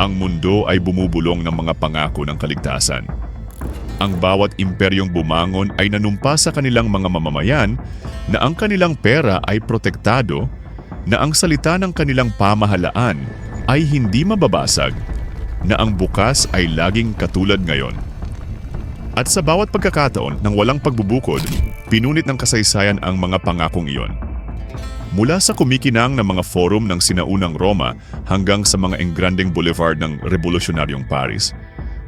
Ang mundo ay bumubulong ng mga pangako ng kaligtasan. Ang bawat imperyong bumangon ay nanumpa sa kanilang mga mamamayan na ang kanilang pera ay protektado, na ang salita ng kanilang pamahalaan ay hindi mababasag, na ang bukas ay laging katulad ngayon. At sa bawat pagkakataon ng walang pagbubukod, pinunit ng kasaysayan ang mga pangakong iyon. Mula sa kumikinang na mga forum ng sinaunang Roma hanggang sa mga engrandeng boulevard ng revolusyonaryong Paris,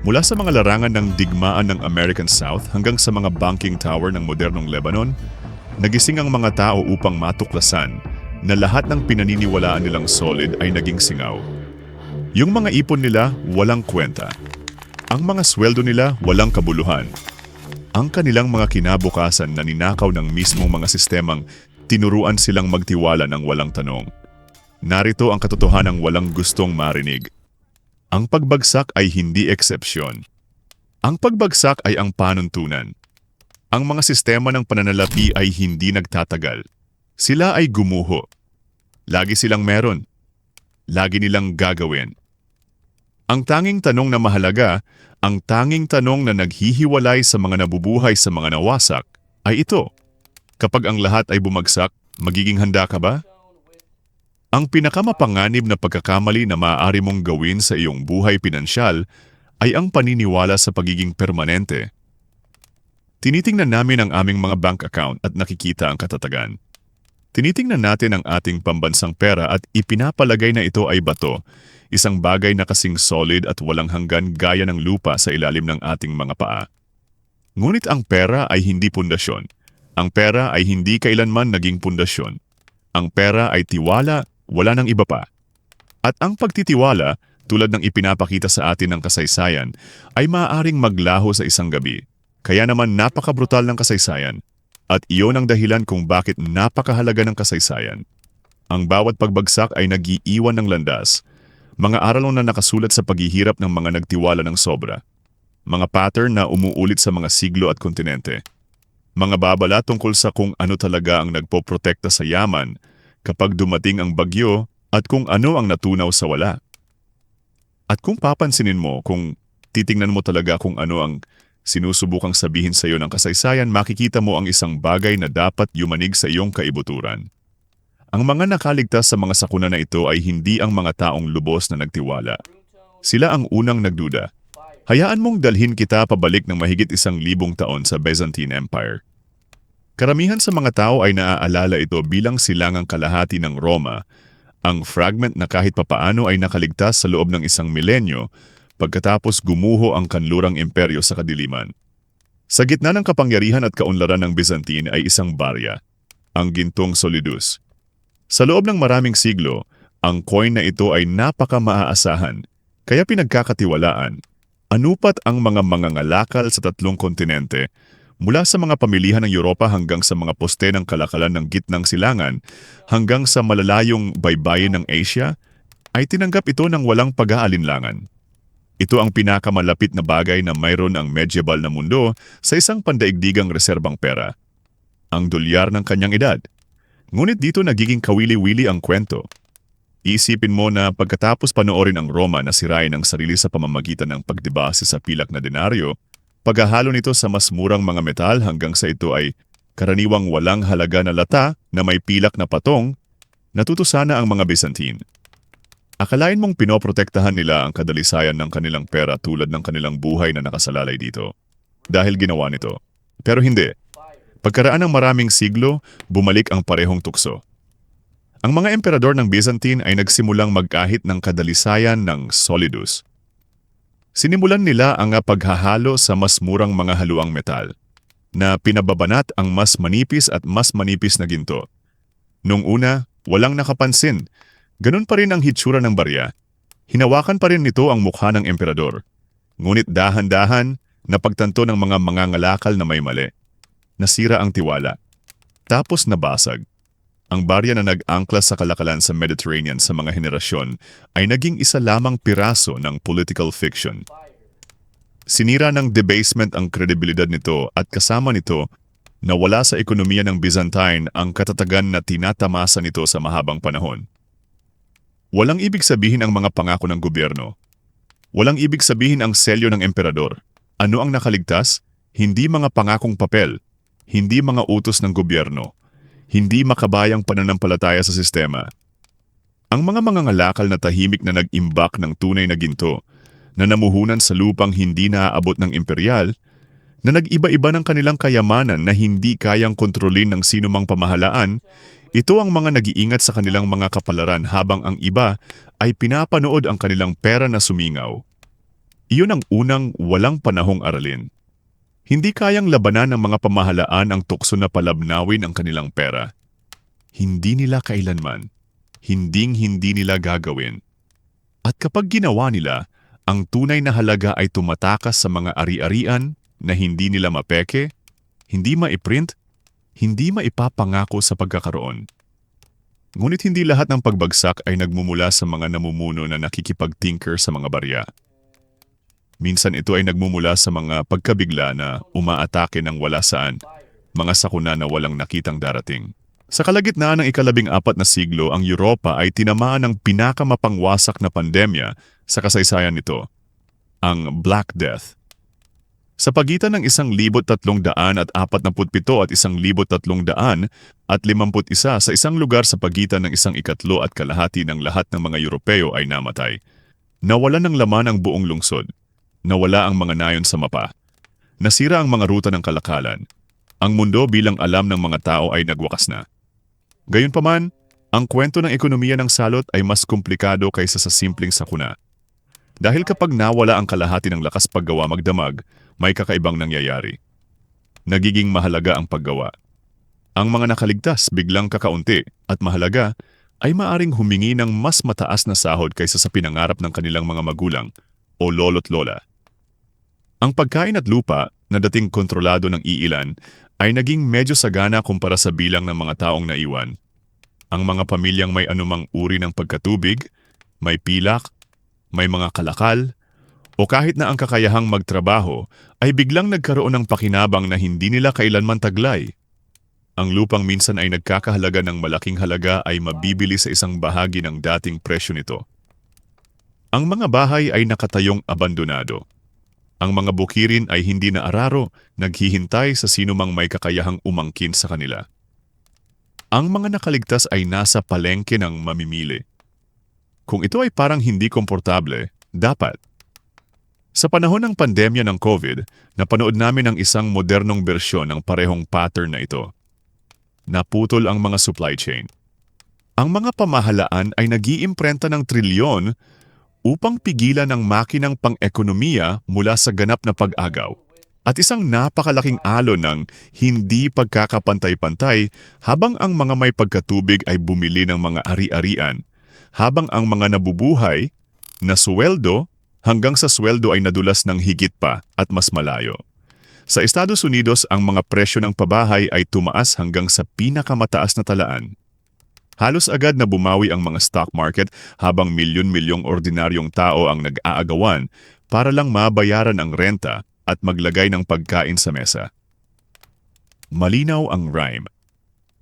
mula sa mga larangan ng digmaan ng American South hanggang sa mga banking tower ng modernong Lebanon, nagising ang mga tao upang matuklasan na lahat ng pinaniniwalaan nilang solid ay naging singaw. Yung mga ipon nila walang kwenta. Ang mga sweldo nila walang kabuluhan. Ang kanilang mga kinabukasan na ninakaw ng mismong mga sistemang tinuruan silang magtiwala ng walang tanong. Narito ang katotohanang walang gustong marinig. Ang pagbagsak ay hindi eksepsyon. Ang pagbagsak ay ang panuntunan. Ang mga sistema ng pananalapi ay hindi nagtatagal. Sila ay gumuho. Lagi silang meron. Lagi nilang gagawin. Ang tanging tanong na mahalaga, ang tanging tanong na naghihiwalay sa mga nabubuhay sa mga nawasak, ay ito. Kapag ang lahat ay bumagsak, magiging handa ka ba? Ang pinakamapanganib na pagkakamali na maaari mong gawin sa iyong buhay pinansyal ay ang paniniwala sa pagiging permanente. Tinitingnan namin ang aming mga bank account at nakikita ang katatagan. Tinitingnan natin ang ating pambansang pera at ipinapalagay na ito ay bato, isang bagay na kasing solid at walang hanggan gaya ng lupa sa ilalim ng ating mga paa. Ngunit ang pera ay hindi pundasyon. Ang pera ay hindi kailanman naging pundasyon. Ang pera ay tiwala, wala nang iba pa. At ang pagtitiwala, tulad ng ipinapakita sa atin ng kasaysayan, ay maaaring maglaho sa isang gabi. Kaya naman napakabrutal ng kasaysayan. At iyon ang dahilan kung bakit napakahalaga ng kasaysayan. Ang bawat pagbagsak ay nag-iiwan ng landas. Mga aral na nakasulat sa paghihirap ng mga nagtiwala ng sobra. Mga pattern na umuulit sa mga siglo at kontinente. Mga babala tungkol sa kung ano talaga ang nagpoprotekta sa yaman kapag dumating ang bagyo at kung ano ang natunaw sa wala. At kung papansinin mo, kung titingnan mo talaga kung ano ang sinusubukang sabihin sa iyo ng kasaysayan, makikita mo ang isang bagay na dapat yumanig sa iyong kaibuturan. Ang mga nakaligtas sa mga sakuna na ito ay hindi ang mga taong lubos na nagtiwala. Sila ang unang nagduda. Hayaan mong dalhin kita pabalik ng mahigit 1,000 taon sa Byzantine Empire. Karamihan sa mga tao ay naaalala ito bilang silangang kalahati ng Roma, ang fragment na kahit papaano ay nakaligtas sa loob ng 1 milenyo pagkatapos gumuho ang kanlurang imperyo sa kadiliman. Sa gitna ng kapangyarihan at kaunlaran ng Byzantine ay isang barya, ang gintong solidus. Sa loob ng maraming siglo, ang coin na ito ay napaka-maaasahan, kaya pinagkakatiwalaan. Anupat ang mga mangangalakal sa 3 kontinente, mula sa mga pamilihan ng Europa hanggang sa mga poste ng kalakalan ng gitnang silangan, hanggang sa malalayong baybayin ng Asia, ay tinanggap ito ng walang pag-aalinlangan. Ito ang pinakamalapit na bagay na mayroon ang medieval na mundo sa isang pandaigdigang reserbang pera. Ang dolyar ng kanyang edad. Ngunit dito nagiging kawili-wili ang kwento. Isipin mo na pagkatapos panoorin ang Roma na sirain ang sarili sa pamamagitan ng pagdebase sa pilak na denaryo, paghahalo nito sa mas murang mga metal hanggang sa ito ay karaniwang walang halaga na lata na may pilak na patong, natuto sana ang mga Byzantine. Akalain mong pinoprotektahan nila ang kadalisayan ng kanilang pera tulad ng kanilang buhay na nakasalalay dito. Dahil ginawa nito. Pero hindi. Pagkaraan ng maraming siglo, bumalik ang parehong tukso. Ang mga emperador ng Byzantine ay nagsimulang magkahit ng kadalisayan ng solidus. Sinimulan nila ang paghahalo sa mas murang mga haluang metal, na pinababanat ang mas manipis at mas manipis na ginto. Nung una, walang nakapansin. Ganun pa rin ang hitsura ng barya. Hinawakan pa rin nito ang mukha ng emperador. Ngunit dahan-dahan, napagtanto ng mga mangangalakal na may mali. Nasira ang tiwala. Tapos nabasag. Ang barya na nag-angkla sa kalakalan sa Mediterranean sa mga henerasyon ay naging isa lamang piraso ng political fiction. Sinira ng debasement ang kredibilidad nito at kasama nito, nawala sa ekonomiya ng Byzantine ang katatagan na tinatamasa nito sa mahabang panahon. Walang ibig sabihin ang mga pangako ng gobyerno. Walang ibig sabihin ang selyo ng emperador. Ano ang nakaligtas? Hindi mga pangakong papel, hindi mga utos ng gobyerno, hindi makabayang pananampalataya sa sistema. Ang mga mangangalakal na tahimik na nag-imbak ng tunay na ginto, na namuhunan sa lupang hindi naaabot ng imperial, na nag-iba-iba ng kanilang kayamanan na hindi kayang kontrolin ng sinumang pamahalaan, ito ang mga nag-iingat sa kanilang mga kapalaran habang ang iba ay pinapanood ang kanilang pera na sumingaw. Iyon ang unang walang panahong aralin. Hindi kayang labanan ng mga pamahalaan ang tukso na palabnawin ang kanilang pera. Hindi nila kailanman. Hinding-hindi nila gagawin. At kapag ginawa nila, ang tunay na halaga ay tumatakas sa mga ari-arian na hindi nila mapeke, hindi maiprint, hindi maipapangako sa pagkakaroon. Ngunit hindi lahat ng pagbagsak ay nagmumula sa mga namumuno na nakikipag-tinker sa mga barya. Minsan ito ay nagmumula sa mga pagkabigla na umaatake ng wala saan, mga sakuna na walang nakitang darating. Sa kalagitnaan ng ika-14 na siglo, ang Europa ay tinamaan ng pinakamapangwasak na pandemya sa kasaysayan nito, ang Black Death. Sa pagitan ng 1,347 at 1,351 sa isang lugar sa pagitan ng 1/3 at kalahati ng lahat ng mga Europeo ay namatay. Nawalan ng laman ang buong lungsod. Nawala ang mga nayon sa mapa. Nasira ang mga ruta ng kalakalan. Ang mundo bilang alam ng mga tao ay nagwakas na. Gayunpaman, ang kwento ng ekonomiya ng salot ay mas komplikado kaysa sa simpleng sakuna. Dahil kapag nawala ang kalahati ng lakas paggawa magdamag, may kakaibang nangyayari. Nagiging mahalaga ang paggawa. Ang mga nakaligtas biglang kakaunti at mahalaga ay maaring humingi ng mas mataas na sahod kaysa sa pinangarap ng kanilang mga magulang o lolo't lola. Ang pagkain at lupa na dating kontrolado ng iilan ay naging medyo sagana kumpara sa bilang ng mga taong naiwan. Ang mga pamilyang may anumang uri ng pagkatubig, may pilak, may mga kalakal, o kahit na ang kakayahang magtrabaho ay biglang nagkaroon ng pakinabang na hindi nila kailanman taglay. Ang lupang minsan ay nagkakahalaga ng malaking halaga ay mabibili sa isang bahagi ng dating presyo nito. Ang mga bahay ay nakatayong abandonado. Ang mga bukirin ay hindi na araro, naghihintay sa sinumang may kakayahang umangkin sa kanila. Ang mga nakaligtas ay nasa palengke ng mamimili. Kung ito ay parang hindi komportable, dapat. Sa panahon ng pandemya ng COVID, napanood namin ang isang modernong bersyon ng parehong pattern na ito. Naputol ang mga supply chain. Ang mga pamahalaan ay nag-iimprenta ng trilyon upang pigilan ang makinang pang-ekonomiya mula sa ganap na pag-agaw. At isang napakalaking alon ng hindi pagkakapantay-pantay habang ang mga may pagkatubig ay bumili ng mga ari-arian, habang ang mga nabubuhay na sweldo hanggang sa sweldo ay nadulas ng higit pa at mas malayo. Sa Estados Unidos, ang mga presyo ng pabahay ay tumaas hanggang sa pinakamataas na talaan. Halos agad na bumawi ang mga stock market habang milyon-milyong ordinaryong tao ang nag-aagawan para lang mabayaran ang renta at maglagay ng pagkain sa mesa. Malinaw ang rhyme.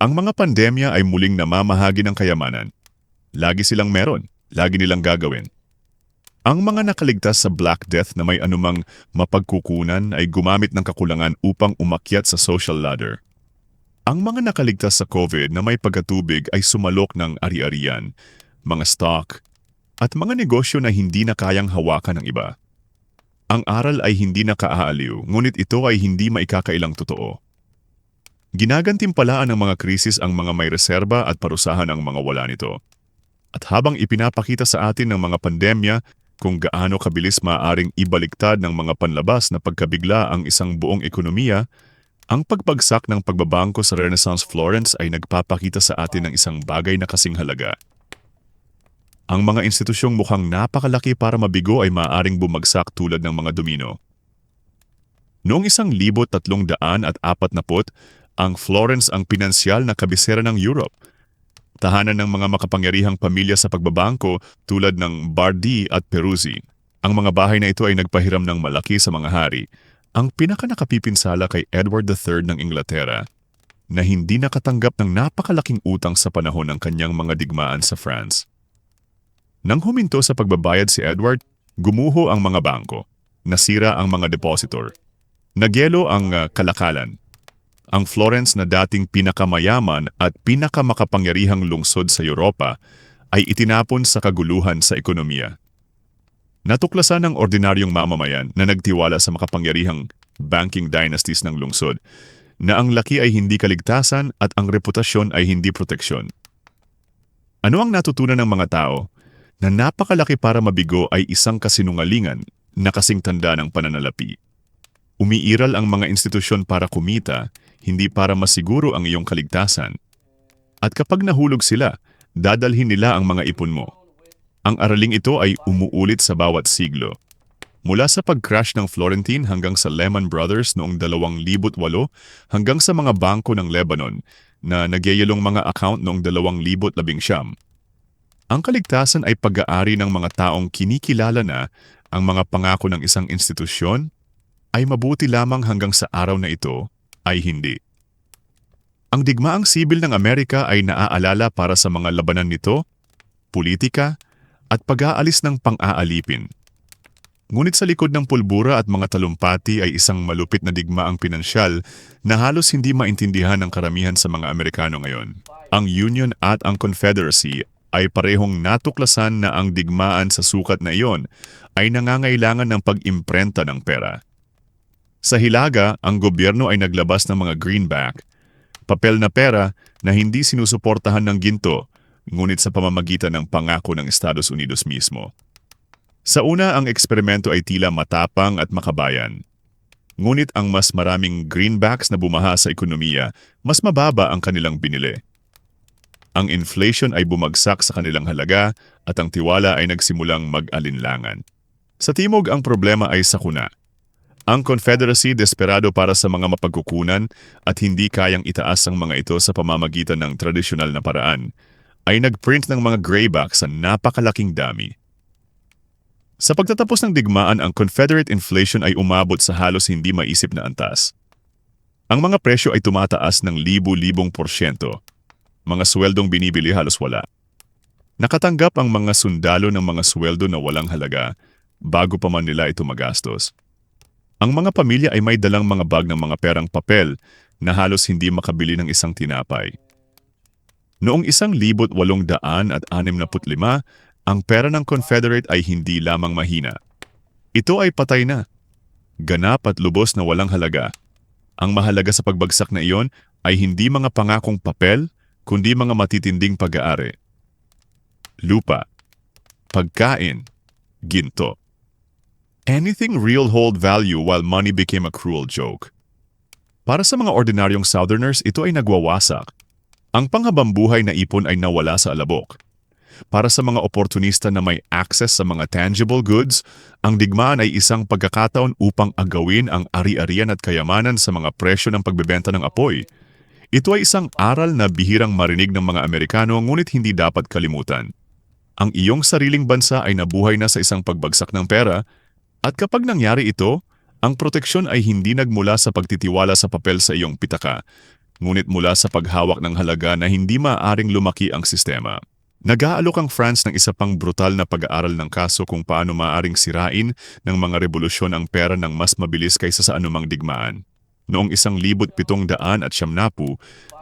Ang mga pandemya ay muling namamahagi ng kayamanan. Lagi silang meron, lagi nilang gagawin. Ang mga nakaligtas sa Black Death na may anumang mapagkukunan ay gumamit ng kakulangan upang umakyat sa social ladder. Ang mga nakaligtas sa COVID na may pagkatubig ay sumalok ng ari-arian, mga stock, at mga negosyo na hindi na kayang hawakan ng iba. Ang aral ay hindi na kaaaliw, ngunit ito ay hindi maikakailang totoo. Ginagantimpalaan ng mga krisis ang mga may reserba at parusahan ang mga wala nito. At habang ipinapakita sa atin ng mga pandemya kung gaano kabilis maaaring ibaliktad ng mga panlabas na pagkabigla ang isang buong ekonomiya, ang pagbagsak ng pagbabangko sa Renaissance Florence ay nagpapakita sa atin ng isang bagay na kasing halaga. Ang mga institusyong mukhang napakalaki para mabigo ay maaaring bumagsak tulad ng mga domino. Noong 1340, ang Florence ang pinansyal na kabisera ng Europe. Tahanan ng mga makapangyarihang pamilya sa pagbabangko tulad ng Bardi at Peruzzi. Ang mga bahay na ito ay nagpahiram ng malaki sa mga hari. Ang pinakanakapipinsala kay Edward III ng Inglaterra na hindi nakatanggap ng napakalaking utang sa panahon ng kanyang mga digmaan sa France. Nang huminto sa pagbabayad si Edward, Gumuho ang mga bangko. Nasira ang mga depositor. Nagyelo ang kalakalan. Ang Florence na dating pinakamayaman at pinakamakapangyarihang lungsod sa Europa ay itinapon sa kaguluhan sa ekonomiya. Natuklasan ng ordinaryong mamamayan na nagtiwala sa makapangyarihang banking dynasties ng lungsod na ang laki ay hindi kaligtasan at ang reputasyon ay hindi proteksyon. Ano ang natutunan ng mga tao? Na napakalaki para mabigo ay isang kasinungalingan na kasing tanda ng pananalapi. Umiiral ang mga institusyon para kumita, hindi para masiguro ang iyong kaligtasan. At kapag nahulog sila, dadalhin nila ang mga ipon mo. Ang araling ito ay umuulit sa bawat siglo. Mula sa pag-crash ng Florentine hanggang sa Lehman Brothers noong 2008 hanggang sa mga bangko ng Lebanon na nagyayalong mga account noong 2019. Ang kaligtasan ay pag-aari ng mga taong kinikilala na ang mga pangako ng isang institusyon ay mabuti lamang hanggang sa araw na ito ay hindi. Ang digmaang sibil ng Amerika ay naaalala para sa mga labanan nito, politika, at pag-aalis ng pang-aalipin. Ngunit sa likod ng pulbura at mga talumpati ay isang malupit na digmaang pinansyal na halos hindi maintindihan ng karamihan sa mga Amerikano ngayon. Ang Union at ang Confederacy ay parehong natuklasan na ang digmaan sa sukat na iyon ay nangangailangan ng pag-imprenta ng pera. Sa Hilaga, ang gobyerno ay naglabas ng mga greenback, papel na pera na hindi sinusuportahan ng ginto, ngunit sa pamamagitan ng pangako ng Estados Unidos mismo. Sa una, ang eksperimento ay tila matapang at makabayan. Ngunit ang mas maraming greenbacks na bumaha sa ekonomiya, mas mababa ang kanilang binili. Ang inflation ay bumagsak sa kanilang halaga at ang tiwala ay nagsimulang mag-alinlangan. Sa timog, ang problema ay sakuna. Ang Confederacy desperado para sa mga mapagkukunan at hindi kayang itaas ang mga ito sa pamamagitan ng tradisyonal na paraan, ay nagprint ng mga grayback sa napakalaking dami. Sa pagtatapos ng digmaan, ang Confederate inflation ay umabot sa halos hindi maisip na antas. Ang mga presyo ay tumataas ng libu-libong porsyento. Mga sweldong binibili halos wala. Nakatanggap ang mga sundalo ng mga sweldo na walang halaga bago pa man nila ito magastos. Ang mga pamilya ay may dalang mga bag ng mga perang papel na halos hindi makabili ng isang tinapay. Noong 1865, ang pera ng Confederate ay hindi lamang mahina. Ito ay patay na. Ganap at lubos na walang halaga. Ang mahalaga sa pagbagsak na iyon ay hindi mga pangakong papel, kundi mga matitinding pag-aari. Lupa, pagkain, ginto. Anything real hold value while money became a cruel joke. Para sa mga ordinaryong Southerners, ito ay nagwawasak. Ang panghabambuhay na ipon ay nawala sa alabok. Para sa mga oportunista na may access sa mga tangible goods, ang digmaan ay isang pagkakataon upang agawin ang ari-arian at kayamanan sa mga presyo ng pagbebenta ng apoy. Ito ay isang aral na bihirang marinig ng mga Amerikano ngunit hindi dapat kalimutan. Ang iyong sariling bansa ay nabuhay na sa isang pagbagsak ng pera at kapag nangyari ito, ang proteksyon ay hindi nagmula sa pagtitiwala sa papel sa iyong pitaka, ngunit mula sa paghawak ng halaga na hindi maaaring lumaki ang sistema. Nag-aalok ang France ng isa pang brutal na pag-aaral ng kaso kung paano maaaring sirain ng mga revolusyon ang pera ng mas mabilis kaysa sa anumang digmaan. Noong 1770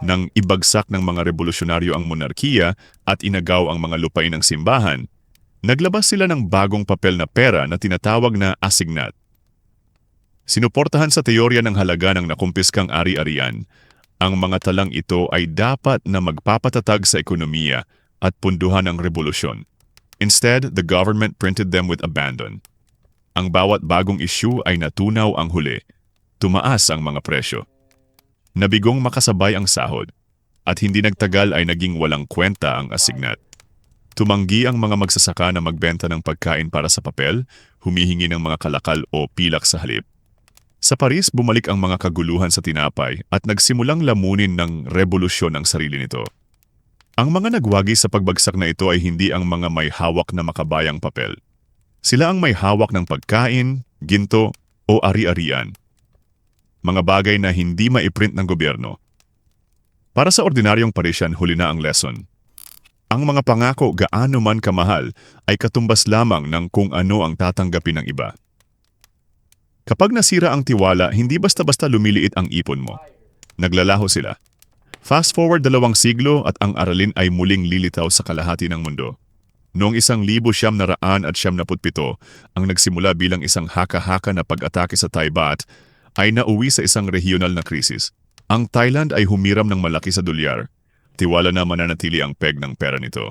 nang ibagsak ng mga revolusyonaryo ang monarkiya at inagaw ang mga lupain ng simbahan, naglabas sila ng bagong papel na pera na tinatawag na assignat. Sinuportahan sa teorya ng halaga ng nakumpiskang ari-arian, ang mga talang ito ay dapat na magpapatatag sa ekonomiya at punduhan ng revolusyon. Instead, the government printed them with abandon. Ang bawat bagong issue ay natunaw ang huli. Tumaas ang mga presyo. Nabigong makasabay ang sahod at hindi nagtagal ay naging walang kwenta ang assignat. Tumanggi ang mga magsasaka na magbenta ng pagkain para sa papel, humihingi ng mga kalakal o pilak sa halip. Sa Paris, bumalik ang mga kaguluhan sa tinapay at nagsimulang lamunin ng revolusyon ang sarili nito. Ang mga nagwagi sa pagbagsak na ito ay hindi ang mga may hawak na makabayang papel. Sila ang may hawak ng pagkain, ginto o ari-arian. Mga bagay na hindi maiprint ng gobyerno. Para sa ordinaryong Parisian, huli na ang lesson. Ang mga pangako gaano man kamahal ay katumbas lamang ng kung ano ang tatanggapin ng iba. Kapag nasira ang tiwala, hindi basta-basta lumiliit ang ipon mo. Naglalaho sila. Fast forward 2 siglo at ang aralin ay muling lilitaw sa kalahati ng mundo. Noong 1977, ang nagsimula bilang isang haka-haka na pag-atake sa Taibat ay nauwi sa isang regional na krisis. Ang Thailand ay humiram ng malaki sa dolyar. Tiwala na mananatili ang peg ng pera nito.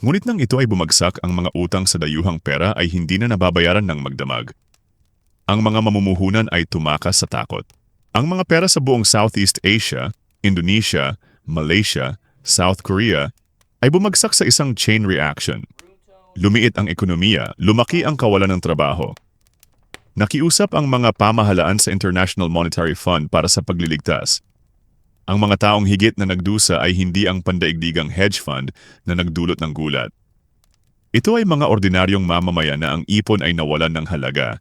Ngunit nang ito ay bumagsak, ang mga utang sa dayuhang pera ay hindi na nababayaran ng magdamag. Ang mga mamumuhunan ay tumakas sa takot. Ang mga pera sa buong Southeast Asia, Indonesia, Malaysia, South Korea ay bumagsak sa isang chain reaction. Lumiit ang ekonomiya, lumaki ang kawalan ng trabaho. Nakiusap ang mga pamahalaan sa International Monetary Fund para sa pagliligtas. Ang mga taong higit na nagdusa ay hindi ang pandaigdigang hedge fund na nagdulot ng gulat. Ito ay mga ordinaryong mamamayan na ang ipon ay nawalan ng halaga,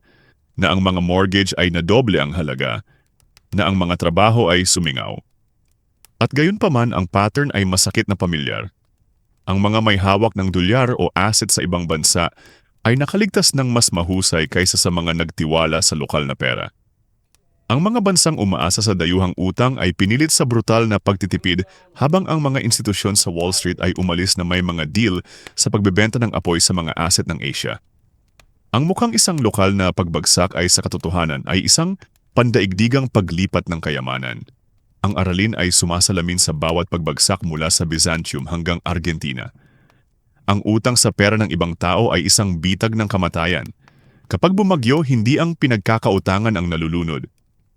na ang mga mortgage ay nadoble ang halaga, na ang mga trabaho ay sumingaw. At gayon pa man, ang pattern ay masakit na pamilyar. Ang mga may hawak ng dolyar o asset sa ibang bansa ay nakaligtas ng mas mahusay kaysa sa mga nagtiwala sa lokal na pera. Ang mga bansang umaasa sa dayuhang utang ay pinilit sa brutal na pagtitipid, habang ang mga institusyon sa Wall Street ay umalis na may mga deal sa pagbebenta ng apoy sa mga asset ng Asia. Ang mukhang isang lokal na pagbagsak ay sa katotohanan ay isang pandaigdigang paglipat ng kayamanan. Ang aralin ay sumasalamin sa bawat pagbagsak mula sa Byzantium hanggang Argentina. Ang utang sa pera ng ibang tao ay isang bitag ng kamatayan. Kapag bumagyo, hindi ang pinagkakautangan ang nalulunod.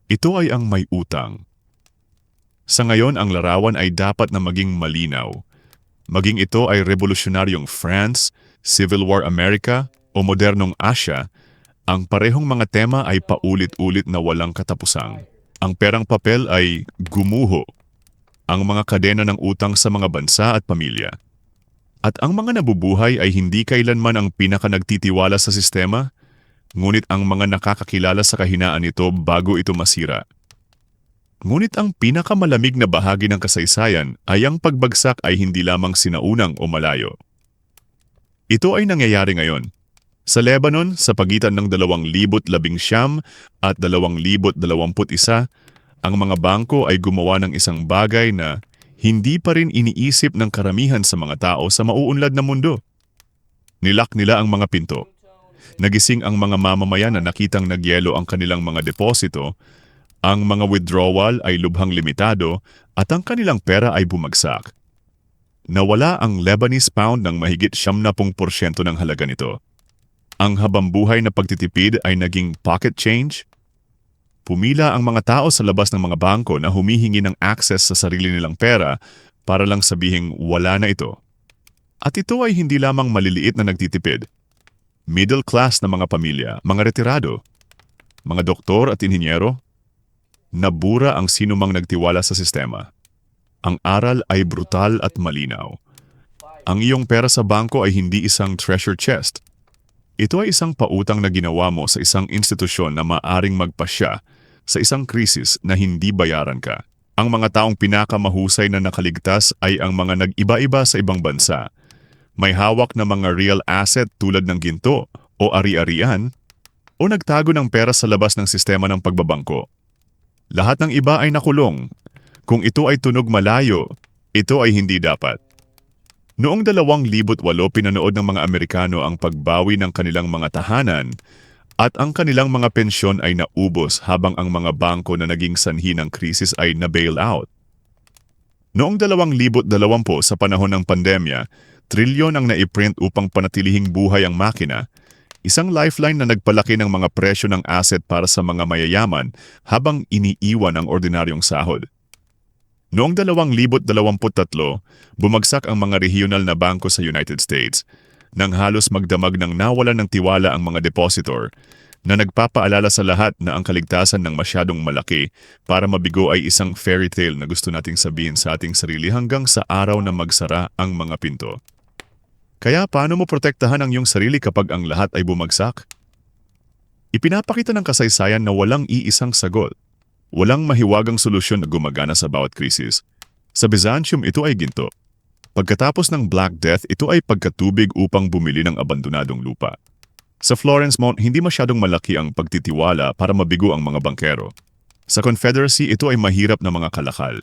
Ito ay ang may utang. Sa ngayon, ang larawan ay dapat na maging malinaw. Maging ito ay revolusyonaryong France, Civil War America o modernong Asia, ang parehong mga tema ay paulit-ulit na walang katapusang. Ang perang papel ay gumuho. Ang mga kadena ng utang sa mga bansa at pamilya. At ang mga nabubuhay ay hindi kailanman ang pinaka-nagtitiwala sa sistema, ngunit ang mga nakakakilala sa kahinaan nito bago ito masira. Ngunit ang pinakamalamig na bahagi ng kasaysayan ay ang pagbagsak ay hindi lamang sinaunang o malayo. Ito ay nangyayari ngayon. Sa Lebanon, sa pagitan ng 2019 at 2021, ang mga bangko ay gumawa ng isang bagay na hindi pa rin iniisip ng karamihan sa mga tao sa mauunlad na mundo. Nilak nila ang mga pinto. Nagising ang mga mamamayan na nakitang nagyelo ang kanilang mga deposito, ang mga withdrawal ay lubhang limitado at ang kanilang pera ay bumagsak. Nawala ang Lebanese pound ng mahigit 70% ng halaga nito. Ang habambuhay na pagtitipid ay naging pocket change. Pumila ang mga tao sa labas ng mga bangko na humihingi ng access sa sarili nilang pera para lang sabihing wala na ito. At ito ay hindi lamang maliliit na nagtitipid. Middle class na mga pamilya, mga retirado, mga doktor at inhinyero, nabura ang sinumang nagtiwala sa sistema. Ang aral ay brutal at malinaw. Ang iyong pera sa bangko ay hindi isang treasure chest. Ito ay isang pautang na ginawa mo sa isang institusyon na maaring magpasya sa isang krisis na hindi bayaran ka. Ang mga taong pinakamahusay na nakaligtas ay ang mga nag-iba-iba sa ibang bansa. May hawak na mga real asset tulad ng ginto o ari-arian o nagtago ng pera sa labas ng sistema ng pagbabangko. Lahat ng iba ay nakulong. Kung ito ay tunog malayo, ito ay hindi dapat. Noong 2008, pinanood ng mga Amerikano ang pagbawi ng kanilang mga tahanan at ang kanilang mga pensyon ay naubos habang ang mga bangko na naging sanhi ng krisis ay na-bail out. Noong 2020 sa panahon ng pandemya, trilyon ang naiprint upang panatilihing buhay ang makina, isang lifeline na nagpalaki ng mga presyo ng asset para sa mga mayayaman habang iniiwan ang ordinaryong sahod. Noong 2023, bumagsak ang mga regional na bangko sa United States nang halos magdamag ng nawalan ng tiwala ang mga depositor na nagpapaalala sa lahat na ang kaligtasan ng masyadong malaki para mabigo ay isang fairy tale na gusto nating sabihin sa ating sarili hanggang sa araw na magsara ang mga pinto. Kaya paano mo protektahan ang iyong sarili kapag ang lahat ay bumagsak? Ipinapakita ng kasaysayan na walang iisang sagot. Walang mahiwagang solusyon na gumagana sa bawat krisis. Sa Byzantium ito ay ginto. Pagkatapos ng Black Death, ito ay pagkatubig upang bumili ng abandonadong lupa. Sa Florence Mount, hindi masyadong malaki ang pagtitiwala para mabigo ang mga bangkero. Sa Confederacy, ito ay mahirap na mga kalakal.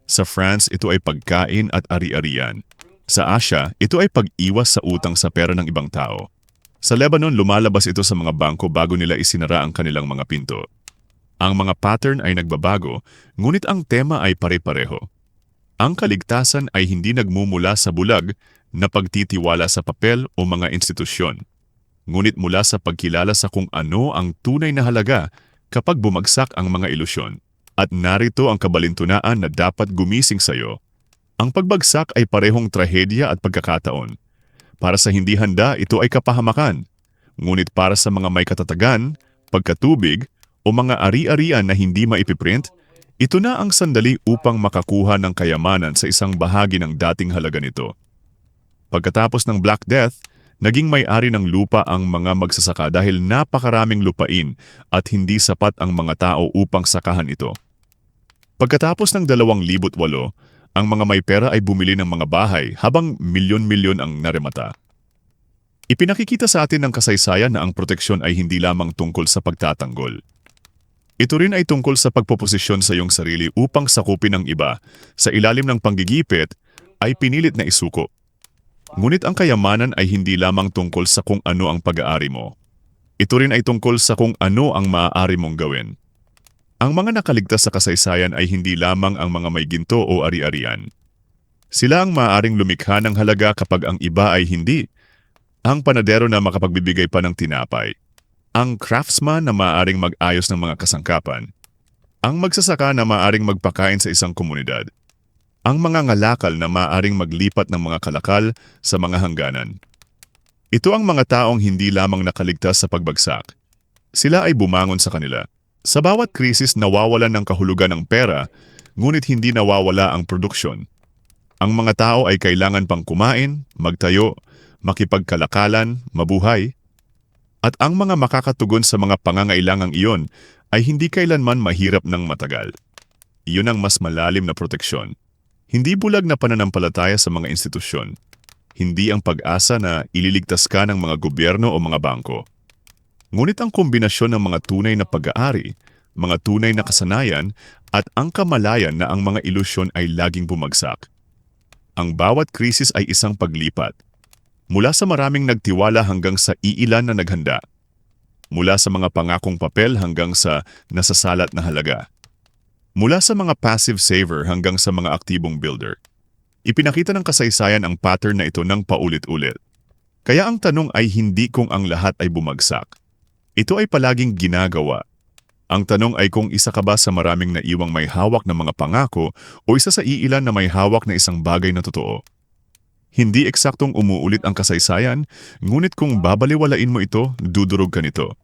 Sa France, ito ay pagkain at ari-arian. Sa Asia, ito ay pag-iwas sa utang sa pera ng ibang tao. Sa Lebanon, lumalabas ito sa mga bangko bago nila isinara ang kanilang mga pinto. Ang mga pattern ay nagbabago, ngunit ang tema ay pare-pareho. Ang kaligtasan ay hindi nagmumula sa bulag na pagtitiwala sa papel o mga institusyon, ngunit mula sa pagkilala sa kung ano ang tunay na halaga kapag bumagsak ang mga ilusyon. At narito ang kabalintunaan na dapat gumising sa iyo. Ang pagbagsak ay parehong trahedya at pagkakataon. Para sa hindi handa, ito ay kapahamakan. Ngunit para sa mga may katatagan, pagkatubig, o mga ari-arian na hindi maipiprint, ito na ang sandali upang makakuha ng kayamanan sa isang bahagi ng dating halaga nito. Pagkatapos ng Black Death, naging may-ari ng lupa ang mga magsasaka dahil napakaraming lupain at hindi sapat ang mga tao upang sakahan ito. Pagkatapos ng 2008, ang mga may pera ay bumili ng mga bahay habang milyon-milyon ang naremata. Ipinakikita sa atin ng kasaysayan na ang proteksyon ay hindi lamang tungkol sa pagtatanggol. Ito rin ay tungkol sa pagpoposisyon sa iyong sarili upang sakupin ang iba. Sa ilalim ng panggigipit ay pinilit na isuko. Ngunit ang kayamanan ay hindi lamang tungkol sa kung ano ang pag-aari mo. Ito rin ay tungkol sa kung ano ang maaari mong gawin. Ang mga nakaligtas sa kasaysayan ay hindi lamang ang mga may ginto o ari-arian. Sila ang maaaring lumikha ng halaga kapag ang iba ay hindi. Ang panadero na makapagbibigay pa ng tinapay. Ang craftsman na maaaring mag-ayos ng mga kasangkapan. Ang magsasaka na maaaring magpakain sa isang komunidad. Ang mga ngalakal na maaaring maglipat ng mga kalakal sa mga hangganan. Ito ang mga taong hindi lamang nakaligtas sa pagbagsak. Sila ay bumangon sa kanila. Sa bawat krisis nawawalan ng kahulugan ng pera, ngunit hindi nawawala ang produksyon. Ang mga tao ay kailangan pang kumain, magtayo, makipagkalakalan, mabuhay. At ang mga makakatugon sa mga pangangailangang iyon ay hindi kailanman mahirap ng matagal. Iyon ang mas malalim na proteksyon. Hindi bulag na pananampalataya sa mga institusyon. Hindi ang pag-asa na ililigtas ka ng mga gobyerno o mga bangko. Ngunit ang kombinasyon ng mga tunay na pag-aari, mga tunay na kasanayan, at ang kamalayan na ang mga ilusyon ay laging bumagsak. Ang bawat krisis ay isang paglipat. Mula sa maraming nagtiwala hanggang sa iilan na naghanda. Mula sa mga pangakong papel hanggang sa nasasalat na halaga. Mula sa mga passive saver hanggang sa mga aktibong builder. Ipinakita ng kasaysayan ang pattern na ito ng paulit-ulit. Kaya ang tanong ay hindi kung ang lahat ay bumagsak. Ito ay palaging ginagawa. Ang tanong ay kung isa ka ba sa maraming naiwang may hawak na mga pangako o isa sa iilan na may hawak na isang bagay na totoo. Hindi eksaktong umuulit ang kasaysayan, ngunit kung babaliwalain mo ito, dudurog ka nito.